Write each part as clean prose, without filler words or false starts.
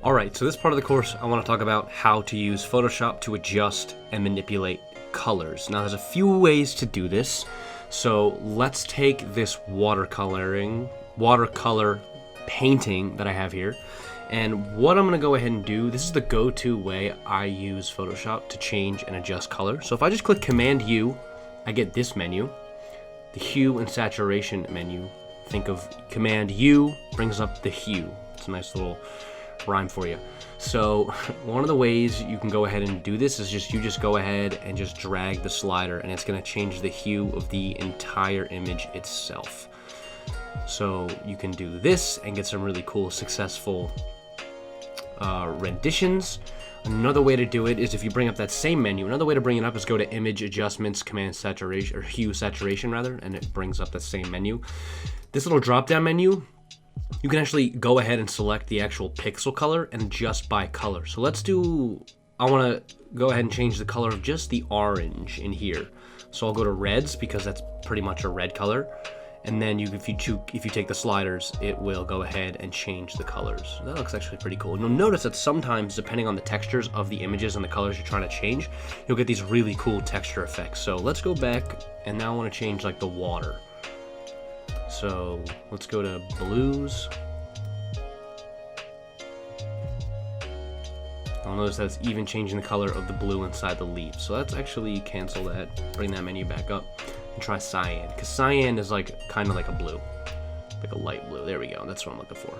Alright, so this part of the course I want to talk about how to use Photoshop to adjust and manipulate colors. Now there's a few ways to do this, so let's take this watercolor painting that I have here, and what I'm going to go ahead and do, this is the go-to way I use Photoshop to change and adjust color. So if I just click Command U, I get this menu, the hue and saturation menu. Think of Command U brings up the hue. It's a nice little rhyme for you. So one of the ways you can go ahead and do this is just go ahead and just drag the slider, and it's going to change the hue of the entire image itself. So you can do this and get some really cool successful renditions. Another way to do it is if you bring up that same menu. Another way to bring it up is go to Image Adjustments, Command Saturation, or Hue Saturation rather, and it brings up the same menu. This little drop down menu, you can actually go ahead and select the actual pixel color and adjust by color. So I want to go ahead and change the color of just the orange in here. So I'll go to reds because that's pretty much a red color. And then if you take the sliders, it will go ahead and change the colors. That looks actually pretty cool. And you'll notice that sometimes, depending on the textures of the images and the colors you're trying to change, you'll get these really cool texture effects. So let's go back, and now I want to change like the water. So let's go to blues. I'll notice that it's even changing the color of the blue inside the leaves. So let's actually cancel that, bring that menu back up, and try cyan. Because cyan is like kind of like a blue, like a light blue. There we go. That's what I'm looking for.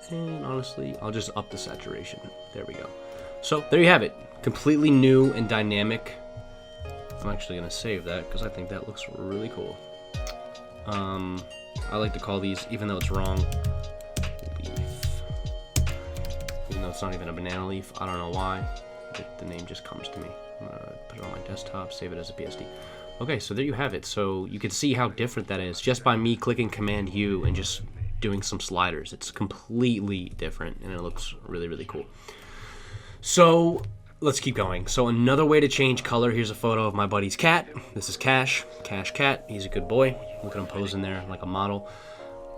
And honestly, I'll just up the saturation. There we go. So there you have it. Completely new and dynamic. I'm actually going to save that because I think that looks really cool. I like to call these, even though it's wrong, leaf. Even though it's not even a banana leaf. I don't know why. The name just comes to me. I'm going to put it on my desktop, save it as a PSD. Okay, so there you have it. So you can see how different that is just by me clicking Command U and just doing some sliders. It's completely different, and it looks really, really cool. So let's keep going. So another way to change color, here's a photo of my buddy's cat. This is Cash Cat. He's a good boy. Look at him posing there like a model.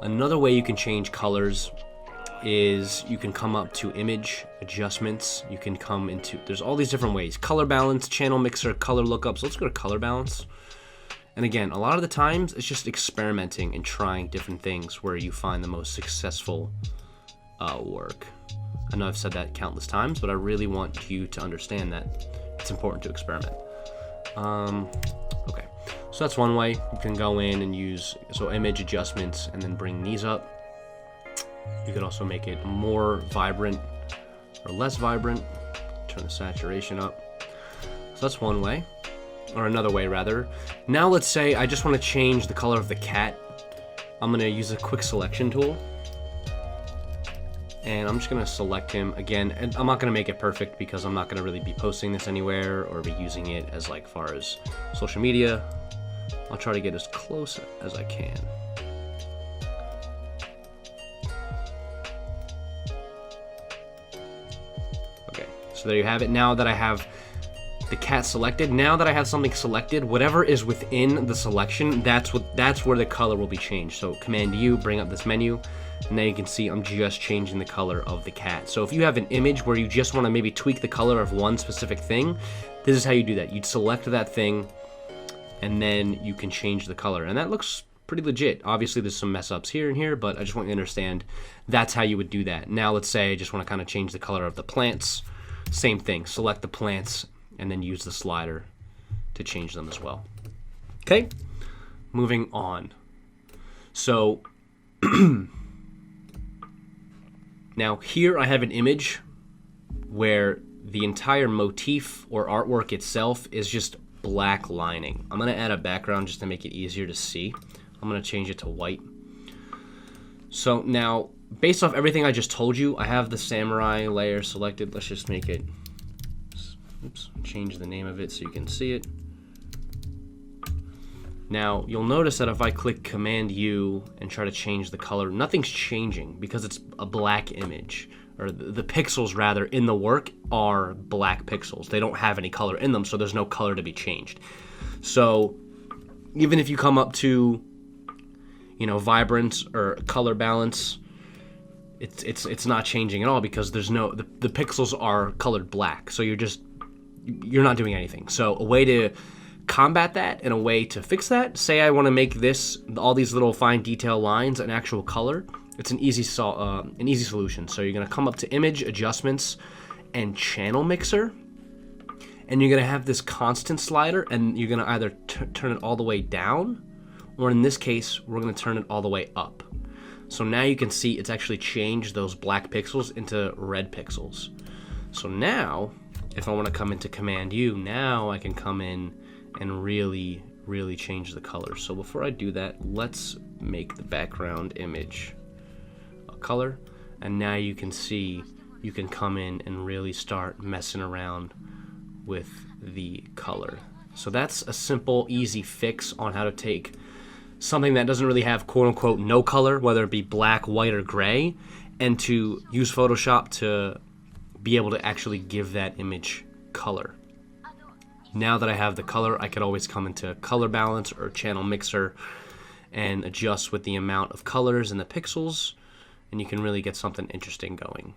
Another way you can change colors is you can come up to Image Adjustments. You can come into, there's all these different ways. Color balance, channel mixer, color lookup. So let's go to color balance. And again, a lot of the times it's just experimenting and trying different things where you find the most successful work. I know I've said that countless times, but I really want you to understand that it's important to experiment. Okay, so that's one way. You can go in and use image adjustments and then bring these up. You could also make it more vibrant or less vibrant. Turn the saturation up. So that's one way, or another way rather. Now let's say I just want to change the color of the cat. I'm going to use a quick selection tool. And I'm just going to select him again, and I'm not going to make it perfect because I'm not going to really be posting this anywhere or be using it as like far as social media. I'll try to get as close as I can. Okay, so there you have it. Now that I have the cat selected, now that I have something selected, whatever is within the selection, that's where the color will be changed. So Command U, bring up this menu. And now you can see I'm just changing the color of the cat. So if you have an image where you just want to maybe tweak the color of one specific thing, this is how you do that. You'd select that thing, and then you can change the color. And that looks pretty legit. Obviously, there's some mess ups here and here, but I just want you to understand that's how you would do that. Now let's say I just want to kind of change the color of the plants. Same thing. Select the plants, and then use the slider to change them as well. Okay? Moving on. So now here I have an image where the entire motif or artwork itself is just black lining. I'm going to add a background just to make it easier to see. I'm going to change it to white. So now, based off everything I just told you, I have the samurai layer selected. Let's just make it, oops, change the name of it so you can see it. Now, you'll notice that if I click Command U and try to change the color, nothing's changing because it's a black image, or the pixels rather in the work are black pixels. They don't have any color in them, so there's no color to be changed. So even if you come up to vibrance or color balance, it's not changing at all because there's the pixels are colored black. So you're not doing anything. So a way to combat that and a way to fix that, say I want to make all these little fine detail lines an actual color, it's an easy solution. So you're going to come up to Image, Adjustments, and Channel Mixer, and you're going to have this constant slider, and you're going to either turn it all the way down, or in this case, we're going to turn it all the way up. So now you can see it's actually changed those black pixels into red pixels. So now, if I want to come into Command U, now I can come in and really change the color. So before I do that, let's make the background image a color, and now you can see you can come in and really start messing around with the color. So that's a simple, easy fix on how to take something that doesn't really have quote-unquote no color, whether it be black, white, or gray, and to use Photoshop to be able to actually give that image color. Now that I have the color, I could always come into Color Balance or Channel Mixer and adjust with the amount of colors and the pixels, and you can really get something interesting going.